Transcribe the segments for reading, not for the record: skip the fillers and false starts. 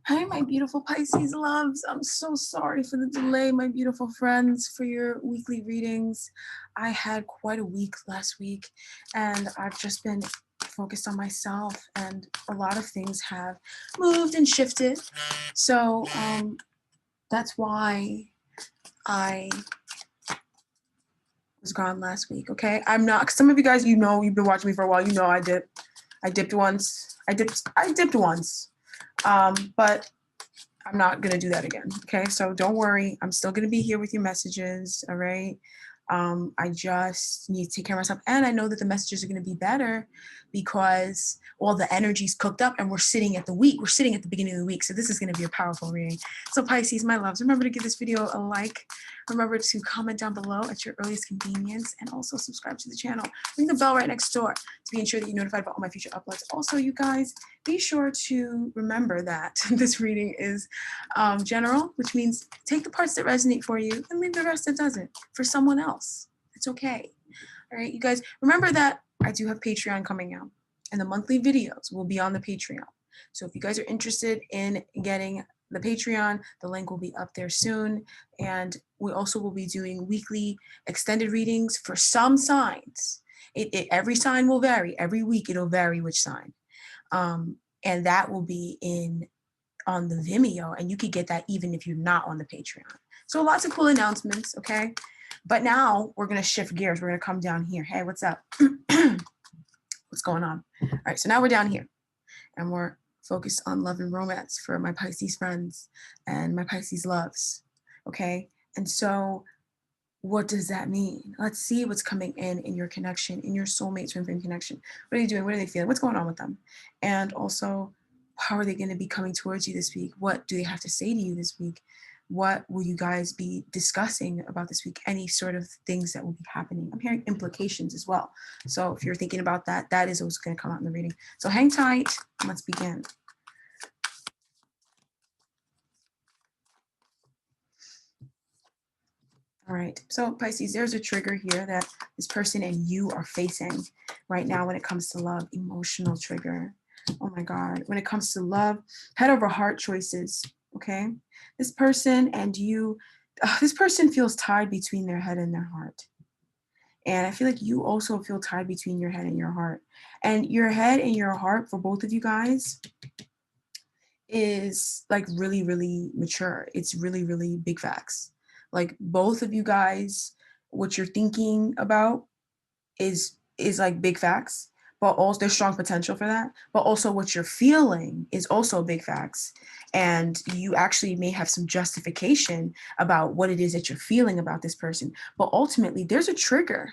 Hi, my beautiful Pisces loves. I'm so sorry for the delay, my beautiful friends, for your weekly readings. I had quite a week last week, and I've just been focused on myself, and a lot of things have moved and shifted. So that's why I was gone last week. Okay, I'm not. Some of you guys, you know, you've been watching me for a while. You know, I dipped once. I dipped once. But I'm not going to do that again. Okay. So don't worry. I'm still going to be here with your messages. All right. I just need to take care of myself. And I know that the messages are going to be better because all the energy's cooked up and we're sitting at the week. We're sitting at the beginning of the week. So this is going to be a powerful reading. So Pisces, my loves, remember to give this video a like. Remember to comment down below at your earliest convenience and also subscribe to the channel. Ring the bell right next door to be ensured that you're notified about all my future uploads. Also, you guys, be sure to remember that this reading is general, which means take the parts that resonate for you and leave the rest that doesn't for someone else. It's okay. All right, you guys, remember that I do have Patreon coming out and the monthly videos will be on the Patreon. So if you guys are interested in getting the Patreon, the link will be up there soon. And we also will be doing weekly extended readings for some signs. Every sign will vary. Every week it'll vary which sign. And that will be on the Vimeo, and you could get that even if you're not on the Patreon. So lots of cool announcements, okay? But now we're gonna shift gears. We're gonna come down here. Hey, what's up? What's going on? All right, so now we're down here, and we're focused on love and romance for my Pisces friends and my Pisces loves, okay? And so what does that mean? Let's see what's coming in your connection, in your soulmate twin flame connection. What are you doing? What are they feeling? What's going on with them? And also, how are they going to be coming towards you this week? What do they have to say to you this week? What will you guys be discussing about this week? Any sort of things that will be happening? I'm hearing implications as well. So if you're thinking about that, that is what's going to come out in the reading. So hang tight and let's begin. All right, so Pisces, there's a trigger here that this person and you are facing right now when it comes to love, emotional trigger. Oh my God, when it comes to love, head over heart choices, okay? This person and you, this person feels tied between their head and their heart. And I feel like you also feel tied between your head and your heart. And your head and your heart for both of you guys is like really, really mature. It's really, really big facts. Like both of you guys, what you're thinking about is like big facts, but also there's strong potential for that. But also what you're feeling is also big facts. And you actually may have some justification about what it is that you're feeling about this person. But ultimately, there's a trigger.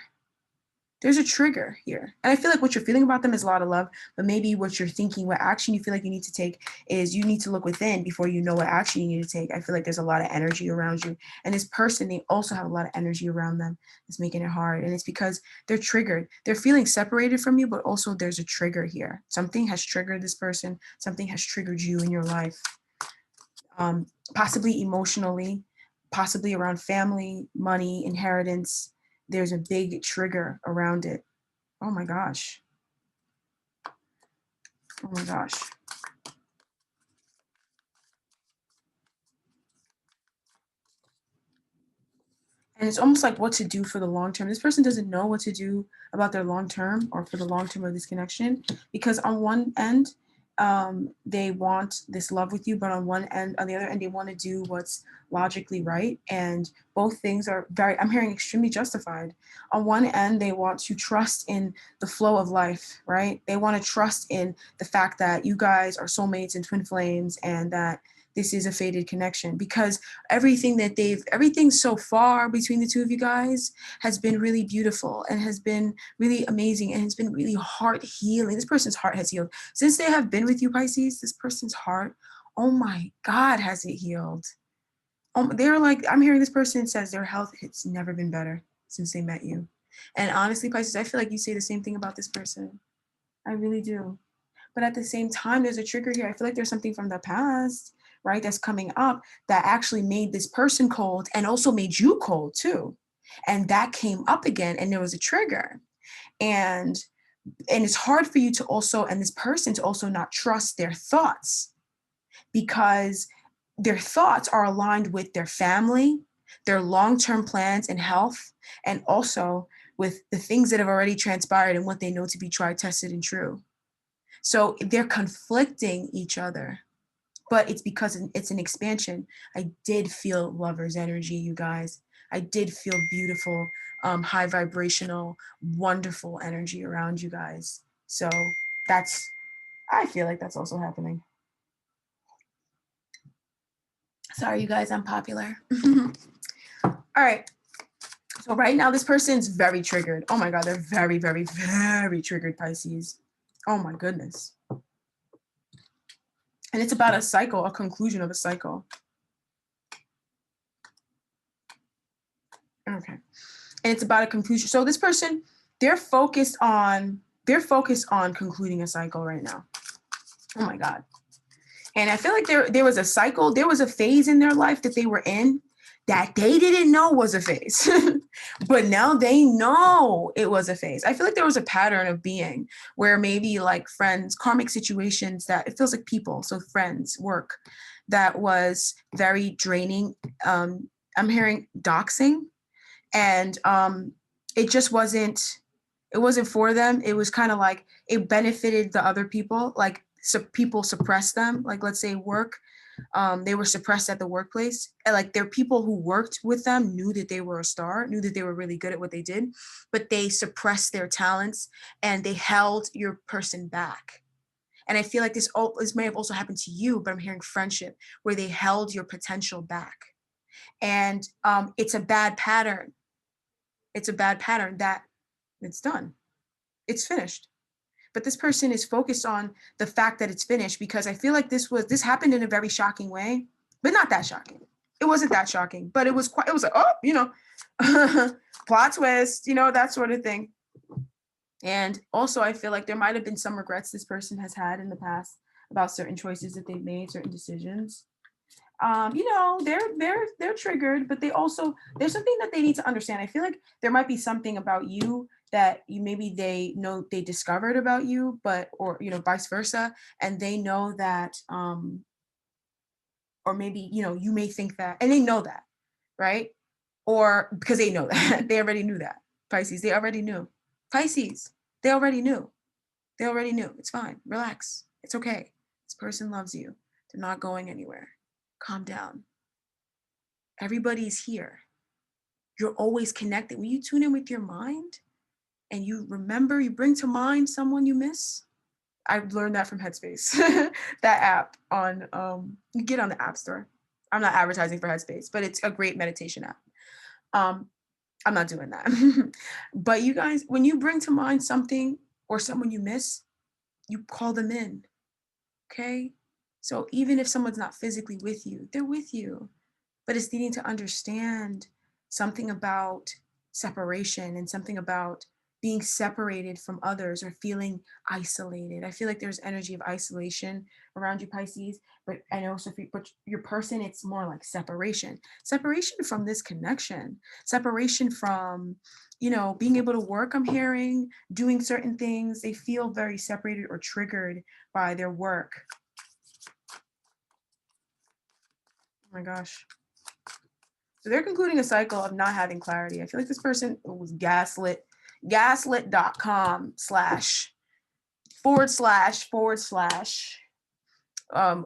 There's a trigger here. And I feel like what you're feeling about them is a lot of love, but maybe what you're thinking, what action you feel like you need to take is you need to look within before you know what action you need to take. I feel like there's a lot of energy around you. And this person, they also have a lot of energy around them that's making it hard. And it's because they're triggered. They're feeling separated from you, but also there's a trigger here. Something has triggered this person. Something has triggered you in your life, possibly emotionally, possibly around family, money, inheritance. There's a big trigger around it. Oh my gosh. Oh my gosh. And it's almost like what to do for the long term. This person doesn't know what to do about their long term or for the long term of this connection, because on one end, they want this love with you, but on the other end, they want to do what's logically right. And both things are I'm hearing extremely justified. On one end, they want to trust in the flow of life, right? They want to trust in the fact that you guys are soulmates and twin flames and that this is a fated connection, because everything so far between the two of you guys has been really beautiful and has been really amazing and has been really heart healing. This person's heart has healed since they have been with you, Pisces. This person's heart, oh my God, has it healed. They're like, I'm hearing this person says their health has never been better since they met you. And honestly, Pisces, I feel like you say the same thing about this person. I really do. But at the same time, there's a trigger here. I feel like there's something from the past, right, that's coming up that actually made this person cold and also made you cold too. And that came up again and there was a trigger. And it's hard for you to also, and this person to also not trust their thoughts. because their thoughts are aligned with their family, their long-term plans and health, and also with the things that have already transpired and what they know to be tried, tested, and true. So they're conflicting each other, but it's because it's an expansion. I did feel lover's energy, you guys. I did feel beautiful, high vibrational, wonderful energy around you guys. So I feel like that's also happening. Sorry, you guys, I'm popular. All right. So right now, this person's very triggered. Oh my God, they're very, very, very triggered, Pisces. Oh my goodness. And it's about a cycle, a conclusion of a cycle. Okay. And it's about a conclusion. So this person, they're focused on concluding a cycle right now. Oh my God. And I feel like there was a cycle, there was a phase in their life that they were in that they didn't know was a phase. But now they know it was a phase. I feel like there was a pattern of being where maybe like friends, karmic situations that it feels like people, so friends, work, that was very draining. I'm hearing doxing, and it just wasn't for them. It was kind of like it benefited the other people. Like, so people suppressed them. Like, let's say work, they were suppressed at the workplace. And like, their people who worked with them knew that they were a star, knew that they were really good at what they did, but they suppressed their talents and they held your person back. And I feel like this may have also happened to you, but I'm hearing friendship where they held your potential back. And it's a bad pattern. It's a bad pattern that it's done. It's finished. But this person is focused on the fact that it's finished, because I feel like this happened in a very shocking way, but not that shocking. It wasn't that shocking, but it was like, oh, plot twist, that sort of thing. And also I feel like there might have been some regrets this person has had in the past about certain choices that they've made, certain decisions. They're triggered, but there's something that they need to understand. I feel like there might be something about you that they know they discovered about you, or vice versa, and they know that, or maybe you may think that, and they know that, right? Or because they know that they already knew that. Pisces, they already knew. Pisces, they already knew. They already knew. It's fine. Relax. It's okay. This person loves you. They're not going anywhere. Calm down. Everybody's here. You're always connected. When you tune in with your mind and you remember, you bring to mind someone you miss. I've learned that from Headspace, that app you get on the App Store. I'm not advertising for Headspace, but it's a great meditation app. I'm not doing that. But you guys, when you bring to mind something or someone you miss, you call them in. Okay? So even if someone's not physically with you, they're with you. But it's needing to understand something about separation and something about being separated from others or feeling isolated. I feel like there's energy of isolation around you, Pisces, but I know, Sophie, but your person, it's more like separation from this connection, separation from, being able to work. I'm hearing doing certain things. They feel very separated or triggered by their work. Oh my gosh. So they're concluding a cycle of not having clarity. I feel like this person was gaslit, gaslit.com /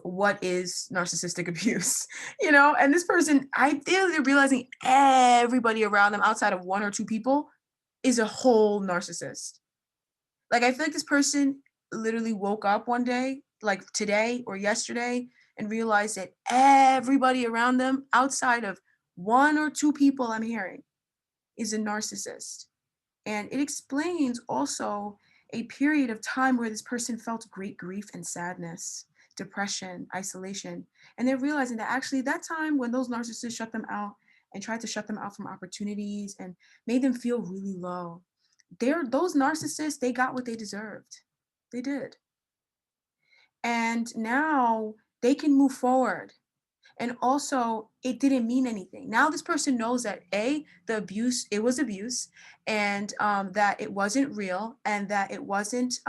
what is narcissistic abuse, and this person, I feel they're realizing everybody around them outside of one or two people is a whole narcissist. Like, I feel like this person literally woke up one day, like today or yesterday, and realized that everybody around them outside of one or two people I'm hearing is a narcissist. And it explains also a period of time where this person felt great grief and sadness, depression, isolation. And they're realizing that actually that time when those narcissists shut them out and tried to shut them out from opportunities and made them feel really low, those narcissists, they got what they deserved. They did. And now they can move forward. And also, it didn't mean anything. Now this person knows that the abuse, it was abuse, and that it wasn't real, and that it wasn't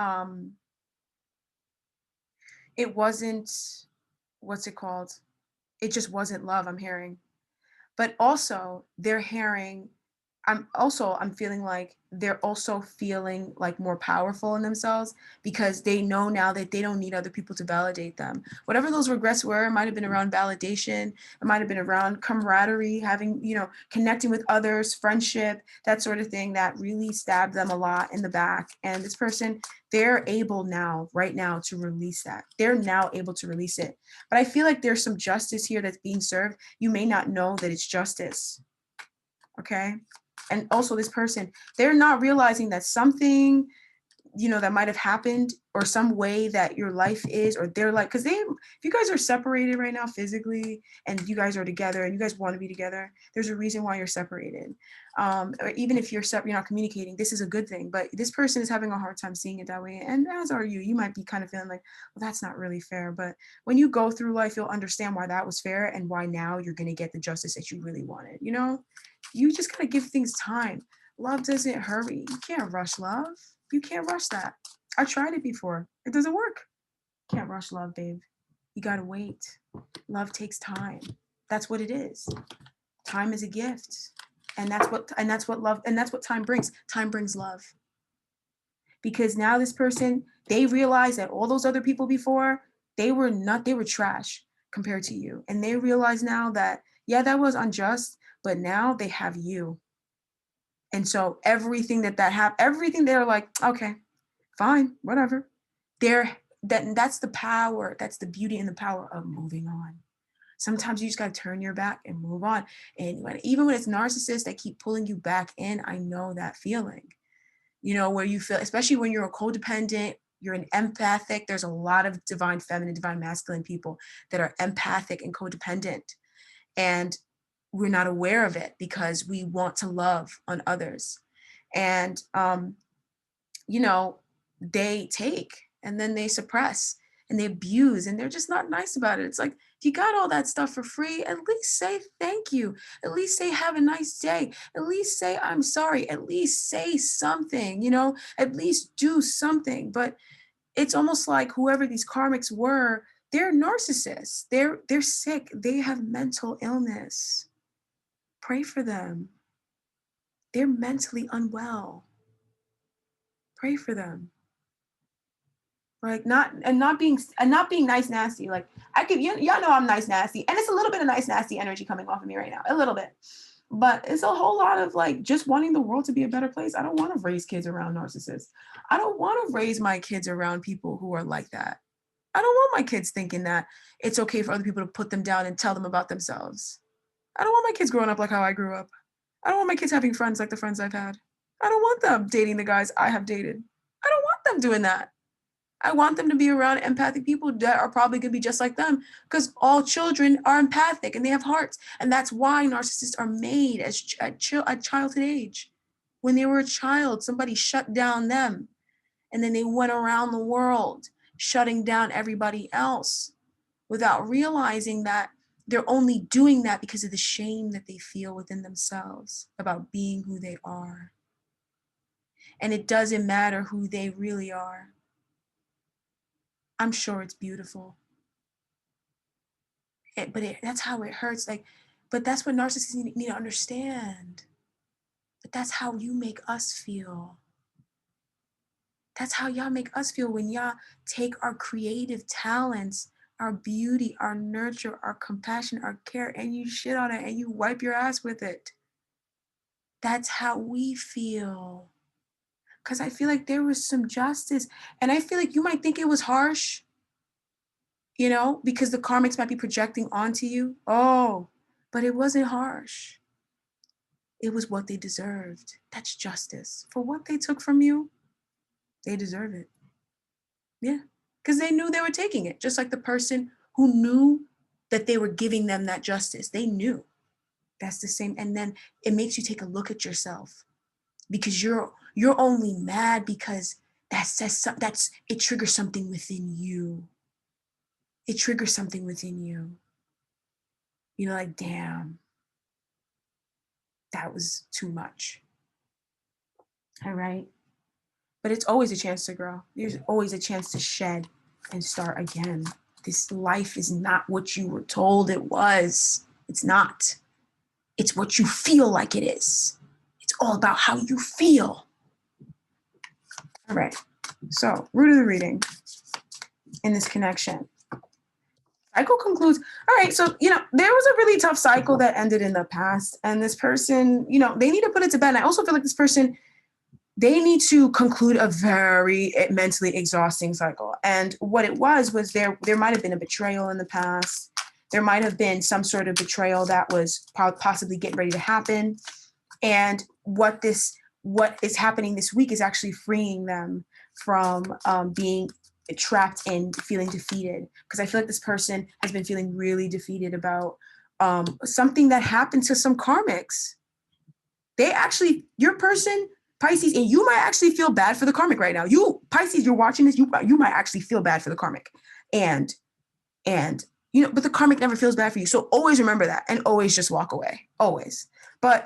what's it called? It just wasn't love I'm hearing. But also they're hearing I'm feeling like they're also feeling like more powerful in themselves because they know now that they don't need other people to validate them. Whatever those regrets were, it might have been around validation, it might have been around camaraderie, having, connecting with others, friendship, that sort of thing that really stabbed them a lot in the back. And this person, they're able now, right now, to release that. They're now able to release it. But I feel like there's some justice here that's being served. You may not know that it's justice. Okay. And also this person, they're not realizing that something, that might have happened or some way that your life is, or they're like, because if you guys are separated right now physically and you guys are together and you guys want to be together, there's a reason why you're separated. Or even if you're not communicating, this is a good thing, but this person is having a hard time seeing it that way. And as are you might be kind of feeling like, well, that's not really fair. But when you go through life, you'll understand why that was fair and why now you're going to get the justice that you really wanted. You just got to give things time. Love doesn't hurry. You can't rush love. You can't rush that. I tried it before. It doesn't work. Can't rush love, babe. You gotta wait. Love takes time. That's what it is. Time is a gift. And that's what love, and that's what time brings. Time brings love. Because now this person, they realize that all those other people before, they were trash compared to you. And they realize now that, yeah, that was unjust, but now they have you. And so everything that happened, everything they're like, okay, fine, whatever. That's the power. That's the beauty and the power of moving on. Sometimes you just got to turn your back and move on. And even when it's narcissists that keep pulling you back in, I know that feeling, where you feel, especially when you're a codependent, you're an empathic. There's a lot of divine feminine, divine masculine people that are empathic and codependent. And we're not aware of it because we want to love on others. And, they take and then they suppress and they abuse and they're just not nice about it. It's like, if you got all that stuff for free, at least say thank you. At least say have a nice day. At least say I'm sorry. At least say something, at least do something. But it's almost like whoever these karmics were, they're narcissists. They're sick. They have mental illness. Pray for them. They're mentally unwell. Pray for them. Like not being nice nasty. Like I could y'all know I'm nice nasty, and it's a little bit of nice nasty energy coming off of me right now, a little bit, but it's a whole lot of like just wanting the world to be a better place. I don't want to raise kids around narcissists. I don't want to raise my kids around people who are like that. I don't want my kids thinking that it's okay for other people to put them down and tell them about themselves. I don't want my kids growing up like how I grew up. I don't want my kids having friends like the friends I've had. I don't want them dating the guys I have dated. I don't want them doing that. I want them to be around empathic people that are probably going to be just like them, because all children are empathic and they have hearts. And that's why narcissists are made at childhood age. When they were a child, somebody shut down them. And then they went around the world shutting down everybody else without realizing that they're only doing that because of the shame that they feel within themselves about being who they are. And it doesn't matter who they really are. I'm sure it's beautiful. That's how it hurts. But that's what narcissists need to understand. But that's how you make us feel. That's how y'all make us feel when y'all take our creative talents, our beauty, our nurture, our compassion, our care, and you shit on it and you wipe your ass with it. That's how we feel. Because I feel like there was some justice. And I feel like you might think it was harsh, because the karmics might be projecting onto you. Oh, but it wasn't harsh. It was what they deserved. That's justice. For what they took from you, they deserve it. Yeah. Because they knew they were taking it. Just like the person who knew that they were giving them that justice. They knew. That's the same. And then it makes you take a look at yourself, because you're only mad because it triggers something within you. It triggers something within you. Like, damn, that was too much. All right. But it's always a chance to grow. There's always a chance to shed and start again. this life is not what you were told it was. It's not. It's what you feel like it is. It's all about how you feel. All right. So, root of the reading in this connection. Cycle concludes. All right. So, there was a really tough cycle that ended in the past. And this person, they need to put it to bed. And I also feel like this person, they need to conclude a very mentally exhausting cycle. And what it was there might have been a betrayal in the past. There might have been some sort of betrayal that was possibly getting ready to happen. And what is happening this week is actually freeing them from being trapped in feeling defeated. Because I feel like this person has been feeling really defeated about something that happened to some karmics. Your person, Pisces, and you might actually feel bad for the karmic right now. You, Pisces, you're watching this, you might actually feel bad for the karmic. And but the karmic never feels bad for you. So always remember that and always just walk away. Always. But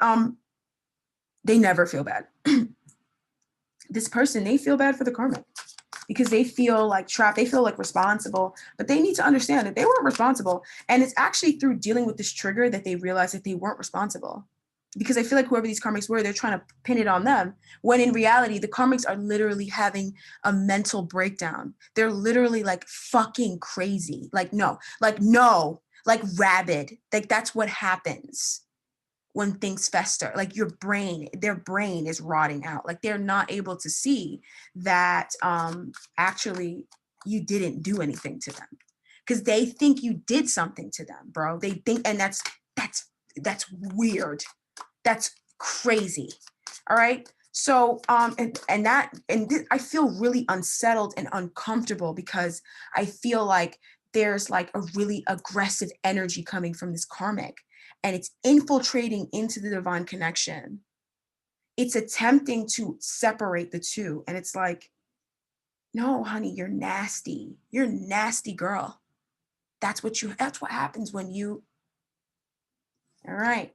they never feel bad. This person, they feel bad for the karmic because they feel like trapped. They feel like responsible, but they need to understand that they weren't responsible. And it's actually through dealing with this trigger that they realize that they weren't responsible. Because I feel like whoever these karmics were, they're trying to pin it on them. When in reality, the karmics are literally having a mental breakdown. They're literally like fucking crazy. Like, no, like rabid. Like that's what happens when things fester. Like their brain is rotting out. Like they're not able to see that actually you didn't do anything to them. Because they think you did something to them, bro. They think, and that's weird. That's crazy. All right. So, I feel really unsettled and uncomfortable because I feel like there's like a really aggressive energy coming from this karmic and it's infiltrating into the divine connection. It's attempting to separate the two. And it's like, no, honey, you're nasty. You're a nasty girl. That's what happens when you, all right.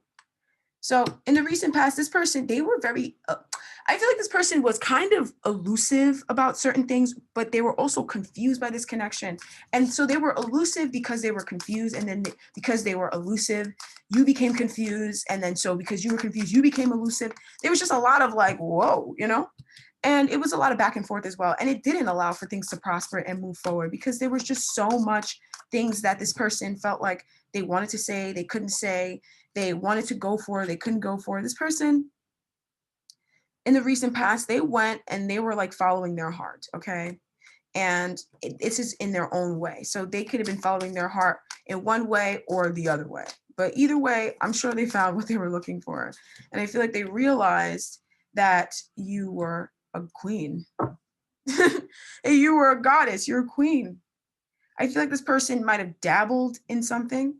So in the recent past, this person, they were very, I feel like this person was kind of elusive about certain things, but they were also confused by this connection. And so they were elusive because they were confused. And then because they were elusive, you became confused. And then so because you were confused, you became elusive. There was just a lot of like, whoa, And it was a lot of back and forth as well. And it didn't allow for things to prosper and move forward because there was just so much things that this person felt like they wanted to say, they couldn't say, they wanted to go for, they couldn't go for. This person in the recent past, they went and they were like following their heart, okay? And this is in their own way. So they could have been following their heart in one way or the other way. But either way, I'm sure they found what they were looking for. And I feel like they realized that you were a queen. You were a goddess, you're a queen. I feel like this person might have dabbled in something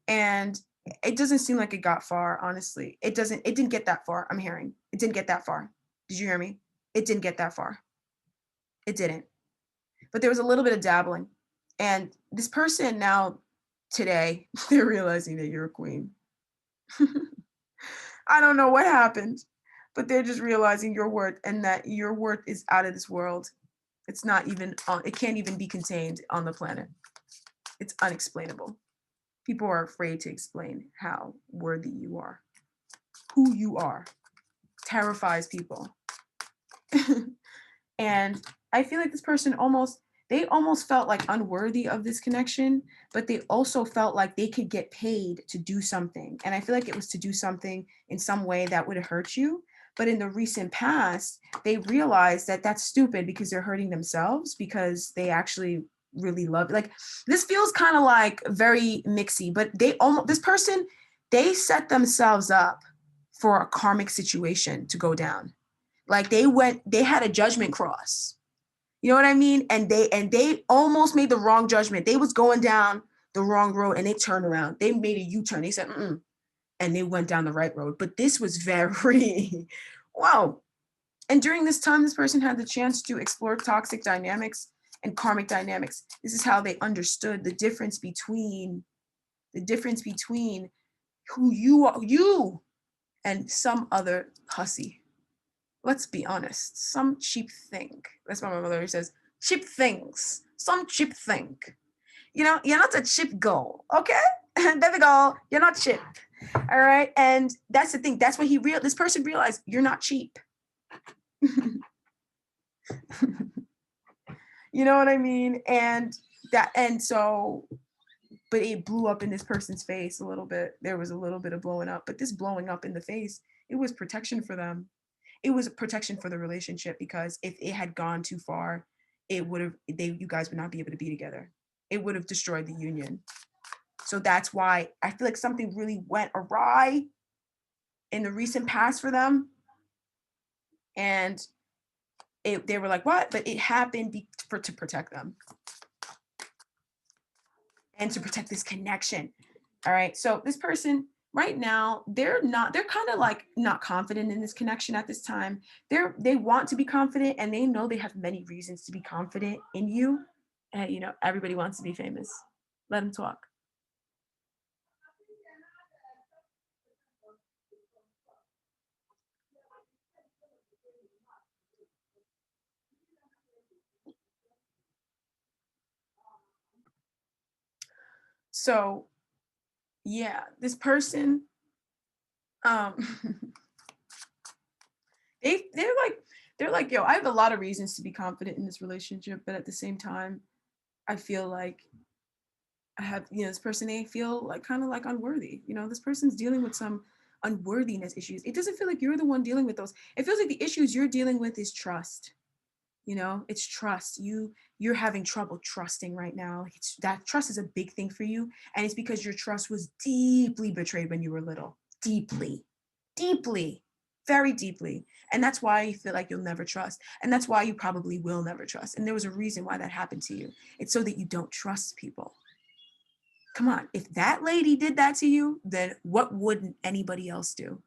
and it doesn't seem like it got far, honestly. It didn't get that far, I'm hearing. It didn't get that far. Did you hear me? It didn't get that far. It didn't. But there was a little bit of dabbling. And this person now, today, they're realizing that you're a queen. I don't know what happened, but they're just realizing your worth and that your worth is out of this world. It's not even, it can't even be contained on the planet. It's unexplainable. People are afraid to explain how worthy you are. Who you are terrifies people. And I feel like this person almost felt like unworthy of this connection, but they also felt like they could get paid to do something. And I feel like it was to do something in some way that would hurt you. But in the recent past, they realized that that's stupid because they're hurting themselves because they actually really love it. Like this feels kind of like very mixy, but they set themselves up for a karmic situation to go down. Like they had a judgment cross. You know what I mean? And they almost made the wrong judgment. They was going down the wrong road and they turned around. They made a U-turn. They said, and they went down the right road. But this was very, wow. And during this time, this person had the chance to explore toxic dynamics and karmic dynamics. This is how they understood the difference between who you are, you, and some other hussy. Let's be honest, some cheap thing. That's what my mother says, cheap things, some cheap thing. you're not a cheap girl, okay? Baby girl, you're not cheap. All right. And that's the thing. That's what this person realized, you're not cheap. You know what I mean? And so, but it blew up in this person's face a little bit. There was a little bit of blowing up, but this blowing up in the face, it was protection for them. It was protection for the relationship, because if it had gone too far, you guys would not be able to be together. It would have destroyed the union. So that's why I feel like something really went awry in the recent past for them. And they were like, what? But it happened to protect them and to protect this connection. All right. So this person right now, they're kind of like not confident in this connection at this time. They want to be confident, and they know they have many reasons to be confident in you. And, everybody wants to be famous. Let them talk. So yeah, this person, they're like, yo, I have a lot of reasons to be confident in this relationship, but at the same time, I feel like I have, this person, they feel like kind of like unworthy. This person's dealing with some unworthiness issues. It doesn't feel like you're the one dealing with those. It feels like the issues you're dealing with is trust. It's trust. You're having trouble trusting right now. That trust is a big thing for you. And it's because your trust was deeply betrayed when you were little. Deeply, very deeply. And that's why you feel like you'll never trust. And that's why you probably will never trust. And there was a reason why that happened to you. It's so that you don't trust people. Come on, if that lady did that to you, then what wouldn't anybody else do?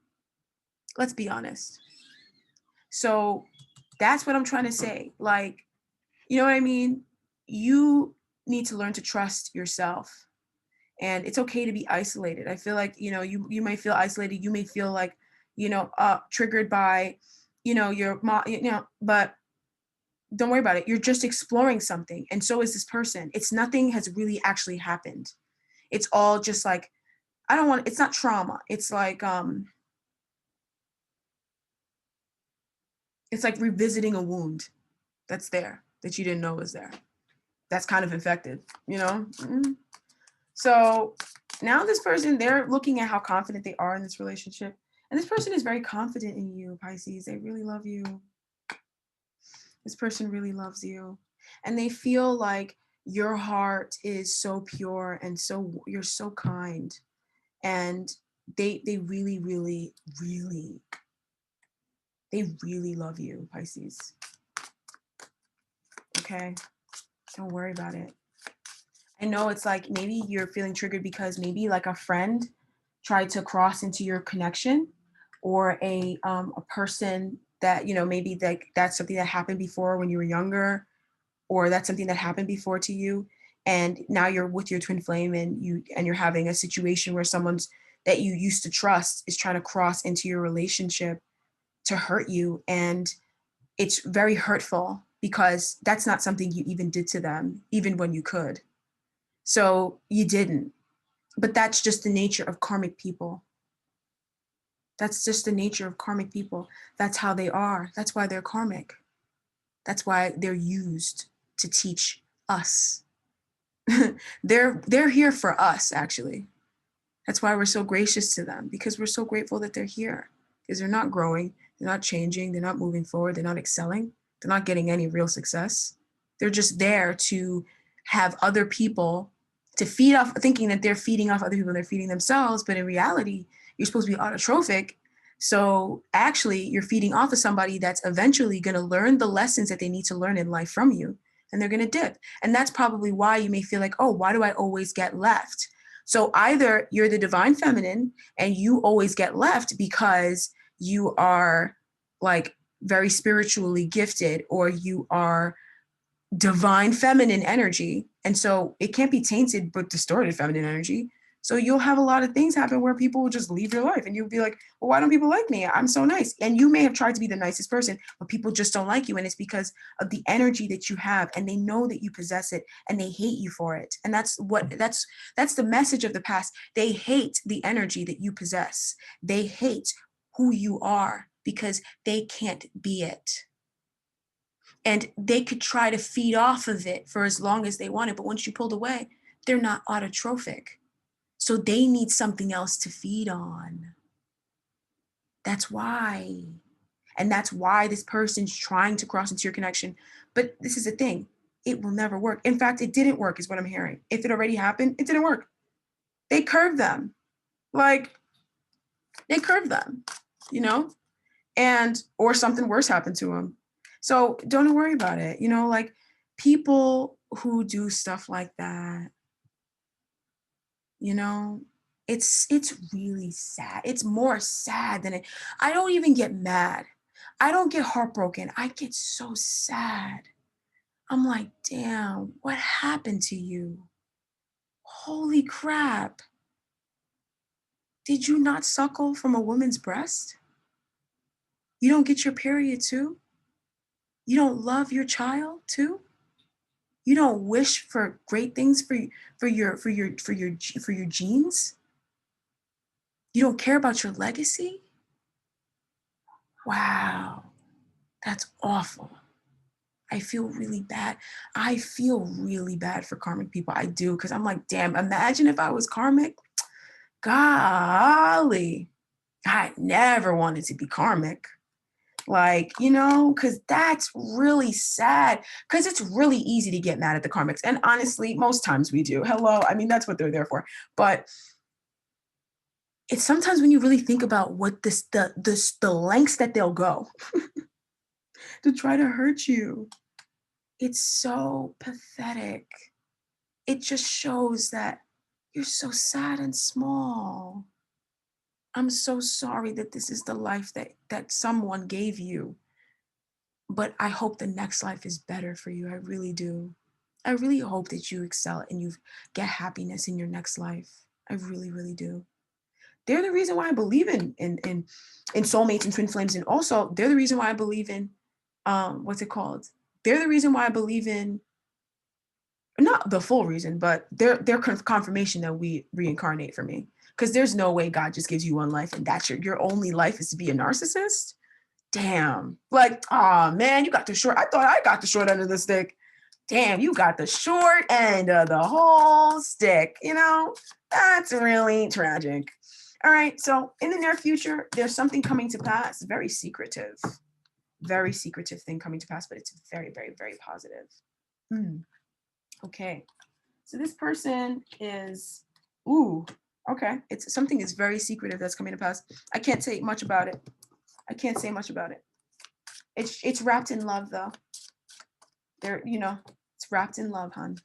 Let's be honest. So that's what I'm trying to say. Like, you know what I mean? You need to learn to trust yourself. And it's okay to be isolated. I feel like, you might feel isolated. You may feel like, triggered by, your mom, but don't worry about it. You're just exploring something. And so is this person. Nothing has really actually happened. It's all just like, it's not trauma. It's like revisiting a wound that's there that you didn't know was there. That's kind of infected, Mm-hmm. So now this person, they're looking at how confident they are in this relationship. And this person is very confident in you, Pisces. They really love you. This person really loves you. And they feel like your heart is so pure and you're so kind. And they really, really, really, they really love you, Pisces. Okay? Don't worry about it. I know it's like maybe you're feeling triggered because maybe like a friend tried to cross into your connection, or a person that, maybe that's something that happened before when you were younger, or that's something that happened before to you. And now you're with your twin flame, and you're having a situation where someone's that you used to trust is trying to cross into your relationship to hurt you. And it's very hurtful because that's not something you even did to them, even when you could. So you didn't. But that's just the nature of karmic people. That's just the nature of karmic people. That's how they are. That's why they're karmic. That's why they're used to teach us. They're here for us, actually. That's why we're so gracious to them, because we're so grateful that they're here. Because they're not growing, they're not changing, they're not moving forward, they're not excelling, they're not getting any real success. They're just there to have other people to feed off, thinking that they're feeding off other people, they're feeding themselves. But in reality, you're supposed to be autotrophic. So actually, you're feeding off of somebody that's eventually going to learn the lessons that they need to learn in life from you, and they're going to dip. And that's probably why you may feel like, oh, why do I always get left? So either you're the divine feminine and you always get left because you are like very spiritually gifted, or you are divine feminine energy. And so it can't be tainted with distorted feminine energy. So you'll have a lot of things happen where people will just leave your life and you'll be like, well, why don't people like me? I'm so nice. And you may have tried to be the nicest person, but people just don't like you. And it's because of the energy that you have, and they know that you possess it and they hate you for it. And that's the message of the past. They hate the energy that you possess. They hate who you are because they can't be it. And they could try to feed off of it for as long as they wanted. But once you pulled away, they're not autotrophic. So they need something else to feed on. That's why. And that's why this person's trying to cross into your connection. But this is the thing. It will never work. In fact, it didn't work is what I'm hearing. If it already happened, it didn't work. They curved them. Like, they curved them, you know? And, or something worse happened to them. So don't worry about it. You know, like people who do stuff like that, you know, it's really sad. It's more sad than it. I don't even get mad. I don't get heartbroken. I get so sad. I'm like, damn, what happened to you? Holy crap. Did you not suckle from a woman's breast? You don't get your period too? You don't love your child too? You don't wish for great things for your genes? You don't care about your legacy? Wow. That's awful. I feel really bad. I feel really bad for karmic people. I do, because I'm like, damn, imagine if I was karmic. Golly. I never wanted to be karmic. Like, you know, because that's really sad. Because it's really easy to get mad at the karmics. And honestly, most times we do. Hello. I mean, that's what they're there for. But it's sometimes when you really think about what the lengths that they'll go to try to hurt you, it's so pathetic. It just shows that you're so sad and small. I'm so sorry that this is the life that someone gave you. But I hope the next life is better for you. I really do. I really hope that you excel and you get happiness in your next life. I really, really do. They're the reason why I believe in soulmates and twin flames. And also they're the reason why I believe in what's it called? They're the reason why I believe in, not the full reason, but they're confirmation that we reincarnate for me. Because there's no way God just gives you one life and that's your only life is to be a narcissist. Damn. Like, oh man, you got the short. I thought I got the short end of the stick. Damn, you got the short end of the whole stick. You know, that's really tragic. All right. So in the near future, there's something coming to pass. Very secretive thing coming to pass, but it's very, very, very positive. Okay. So this person is, ooh, okay. It's something is very secretive that's coming to pass. I can't say much about it. It's wrapped in love though. There, you know, it's wrapped in love, hon.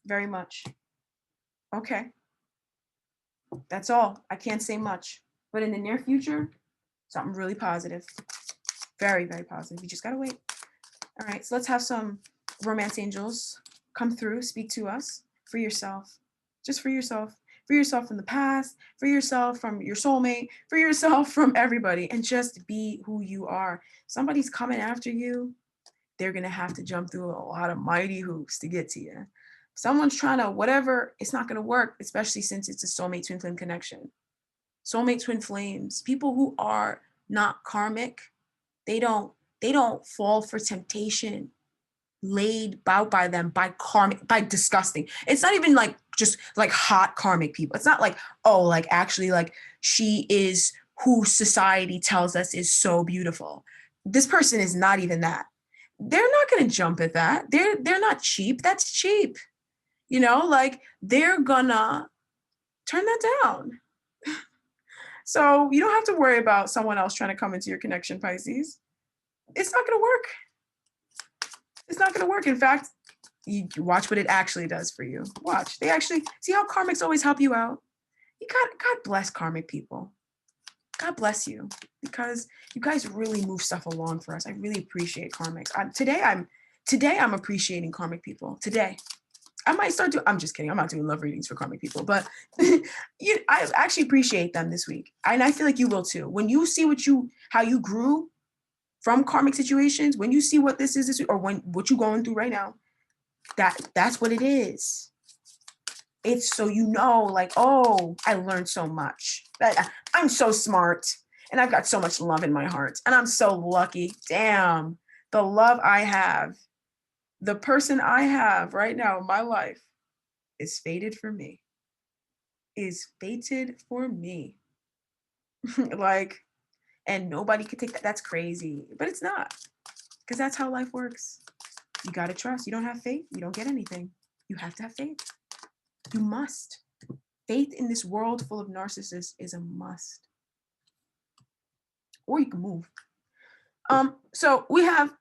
Very much. Okay. That's all. I can't say much. But in the near future, something really positive. Very, very positive. You just gotta wait. All right, so let's have some romance angels come through, speak to us for yourself. Just for yourself. For yourself from the past, for yourself from your soulmate, for yourself from everybody, and just be who you are. Somebody's coming after you. They're going to have to jump through a lot of mighty hoops to get to you. Someone's trying to whatever, it's not going to work, especially since it's a soulmate twin flame connection. Soulmate twin flames, people who are not karmic, they don't fall for temptation laid out by them by karmic, by disgusting. It's not even like just like hot karmic people. It's not like, oh, like actually like she is who society tells us is so beautiful. This person is not even that. They're not going to jump at that. They're not cheap. That's cheap. You know, like they're gonna turn that down. So you don't have to worry about someone else trying to come into your connection, Pisces. It's not going to work. It's not going to work. In fact, you watch what it actually does for you. Watch. They actually, see how karmics always help you out? God bless karmic people. God bless you, because you guys really move stuff along for us. I really appreciate karmics. Today I'm appreciating karmic people. Today. I might start doing, I'm just kidding. I'm not doing love readings for karmic people, but I actually appreciate them this week. And I feel like you will too. When you see how you grew from karmic situations, when you see what this is this week, or what you're going through right now, that's what it is. It's so like, oh, I learned so much. I'm so smart and I've got so much love in my heart and I'm so lucky. Damn, the love I have, the person I have right now in my life is fated for me. Like, and nobody could take that. That's crazy, but it's not, because that's how life works. You got to trust. You don't have faith, you don't get anything. You have to have faith. You must. Faith in this world full of narcissists is a must. Or you can move. So we have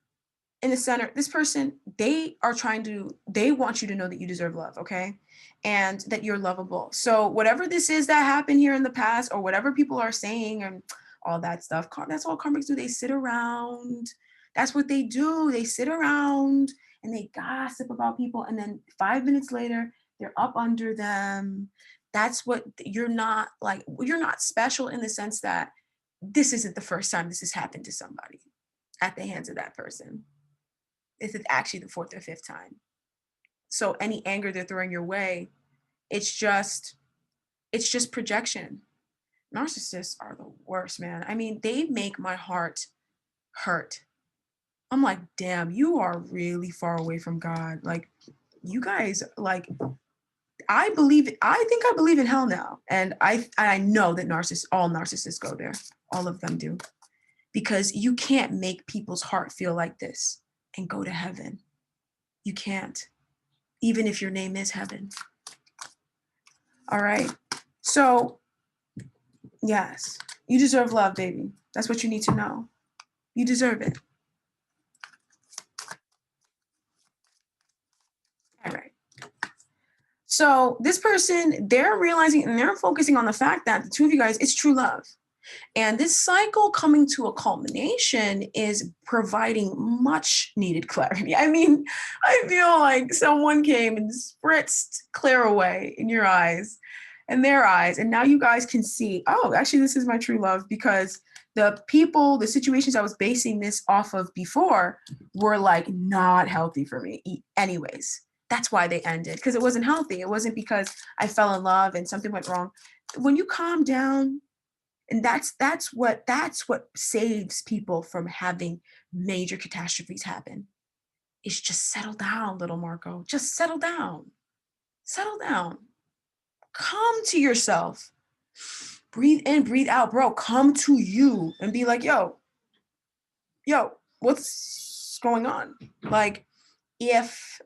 in the center, this person, they want you to know that you deserve love, okay? And that you're lovable. So whatever this is that happened here in the past, or whatever people are saying and all that stuff, that's all karmics do. They sit around. That's what they do. They sit around and they gossip about people. And then 5 minutes later, they're up under them. That's what you're not special in the sense that this isn't the first time this has happened to somebody at the hands of that person. This is actually the 4th or 5th time. So any anger they're throwing your way, it's just projection. Narcissists are the worst, man. I mean, they make my heart hurt. I'm like, damn, you are really far away from God. Like, you guys, like, I think I believe in hell now. And I know that all narcissists go there. All of them do. Because you can't make people's heart feel like this and go to heaven. You can't. Even if your name is Heaven. All right. So, yes, you deserve love, baby. That's what you need to know. You deserve it. All right. So this person, they're realizing and they're focusing on the fact that the two of you guys, it's true love. And this cycle coming to a culmination is providing much needed clarity. I mean, I feel like someone came and spritzed clear away in your eyes and their eyes. And now you guys can see, oh, actually, this is my true love, because the situations I was basing this off of before were like not healthy for me anyways. That's why they ended, because it wasn't healthy. It wasn't because I fell in love and something went wrong. When you calm down, and that's what saves people from having major catastrophes happen. Is just settle down, little Marco. Just settle down. Settle down. Come to yourself. Breathe in, breathe out, bro. Come to you and be like, yo, what's going on? Like, if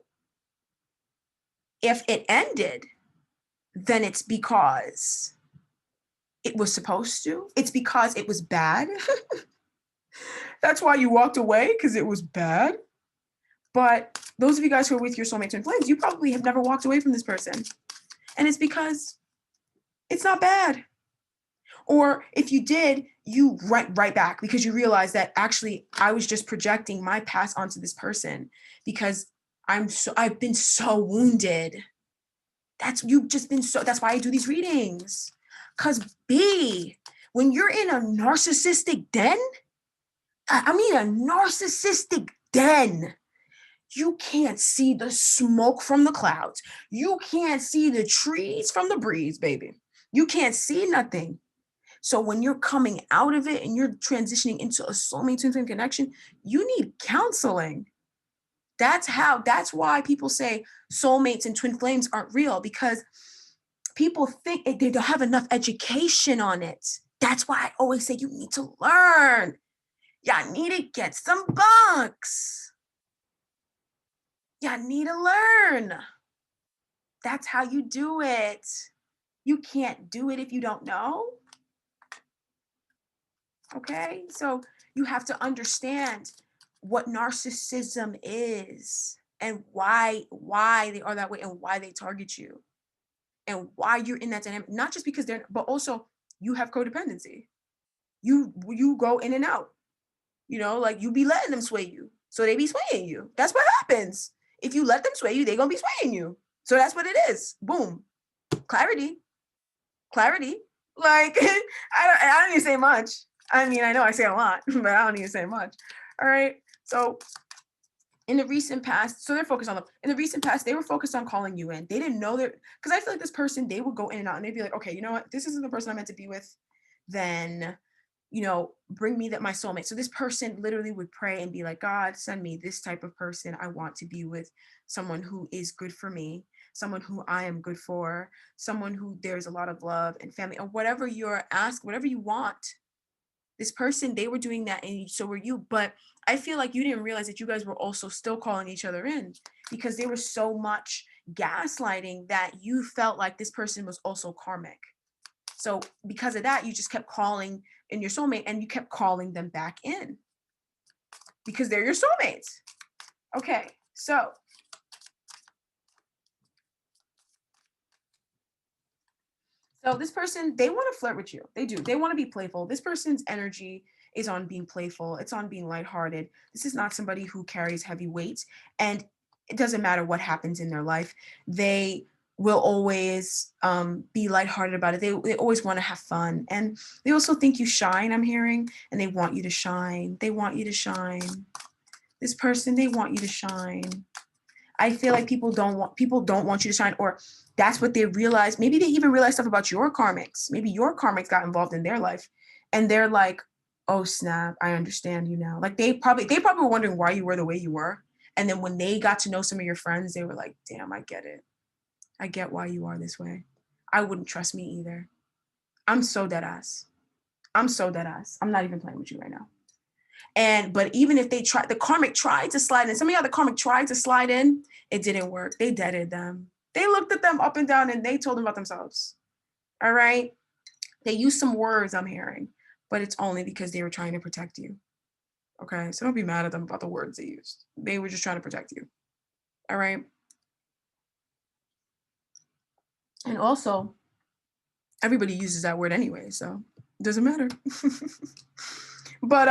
it ended, then it's because it was supposed to. It's because it was bad. That's why you walked away, because it was bad. But those of you guys who are with your soulmate twin flames, you probably have never walked away from this person. And it's because it's not bad. Or if you did, you went right back because you realize that actually I was just projecting my past onto this person because I've been so wounded. That's why I do these readings. Because when you're in a narcissistic den, a narcissistic den, you can't see the smoke from the clouds. You can't see the trees from the breeze, baby. You can't see nothing. So when you're coming out of it and you're transitioning into a soulmate twin flame connection, you need counseling. That's why people say soulmates and twin flames aren't real, because people think they don't have enough education on it. That's why I always say you need to learn. Y'all need to get some books. Y'all need to learn. That's how you do it. You can't do it if you don't know. Okay? So you have to understand what narcissism is and why they are that way and why they target you and why you're in that dynamic. Not just because but also you have codependency. You go in and out. Like you be letting them sway you. So they be swaying you. That's what happens. If you let them sway you, they're going to be swaying you. So that's what it is. Boom. Clarity. Like, I don't even say much. I mean, I know I say a lot, but I don't even say much. All right. So in the recent past, so they're focused on them. In the recent past, they were focused on calling you in. They didn't know that, because I feel like this person, they would go in and out and they'd be like, okay, you know what? This isn't the person I'm meant to be with. Then, bring me my soulmate. So this person literally would pray and be like, God, send me this type of person. I want to be with someone who is good for me, someone who I am good for, someone who there's a lot of love and family, or whatever whatever you want. This person, they were doing that, and so were you. But I feel like you didn't realize that you guys were also still calling each other in, because there was so much gaslighting that you felt like this person was also karmic. So because of that, you just kept calling in your soulmate, and you kept calling them back in because they're your soulmates. Okay, so this person, they want to flirt with you. They do. They want to be playful. This person's energy is on being playful. It's on being lighthearted. This is not somebody who carries heavy weight. And it doesn't matter what happens in their life. They will always be lighthearted about it. They always want to have fun. And they also think you shine, I'm hearing, and they want you to shine. They want you to shine. This person, they want you to shine. I feel like people don't want you to shine, or that's what they realize. Maybe they even realize stuff about your karmics. Maybe your karmics got involved in their life, and they're like, "Oh snap, I understand you now." Like they probably were wondering why you were the way you were, and then when they got to know some of your friends, they were like, "Damn, I get it. I get why you are this way. I wouldn't trust me either." I'm so dead ass. I'm so dead ass. I'm not even playing with you right now. But even if they tried, the karmic tried to slide in. Some of y'all, the karmic tried to slide in. It didn't work. They deaded them. They looked at them up and down and they told them about themselves. All right. They used some words, I'm hearing, but it's only because they were trying to protect you. Okay. So don't be mad at them about the words they used. They were just trying to protect you. All right. And also, everybody uses that word anyway, so it doesn't matter. But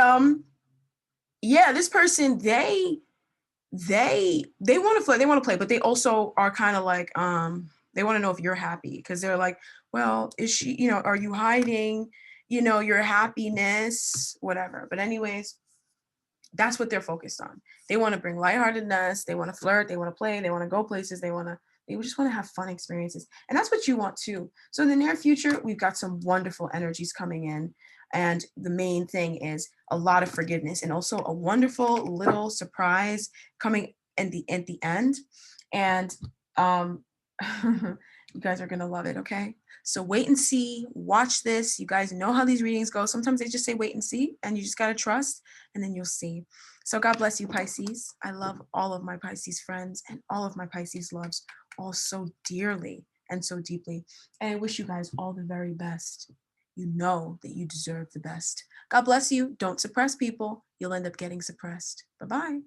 yeah, this person, they want to play, but they also are kind of like they want to know if you're happy, because they're like, well, is she, are you hiding your happiness, whatever. But anyways, that's what they're focused on. They want to bring lightheartedness, they want to flirt, they want to play, they want to go places, they just want to have fun experiences. And that's what you want too. So in the near future, we've got some wonderful energies coming in. And the main thing is a lot of forgiveness, and also a wonderful little surprise coming at the end. And you guys are going to love it. Okay. So wait and see, watch this. You guys know how these readings go. Sometimes they just say wait and see, and you just got to trust, and then you'll see. So God bless you, Pisces. I love all of my Pisces friends and all of my Pisces loves all so dearly and so deeply. And I wish you guys all the very best. You know that you deserve the best. God bless you. Don't suppress people. You'll end up getting suppressed. Bye-bye.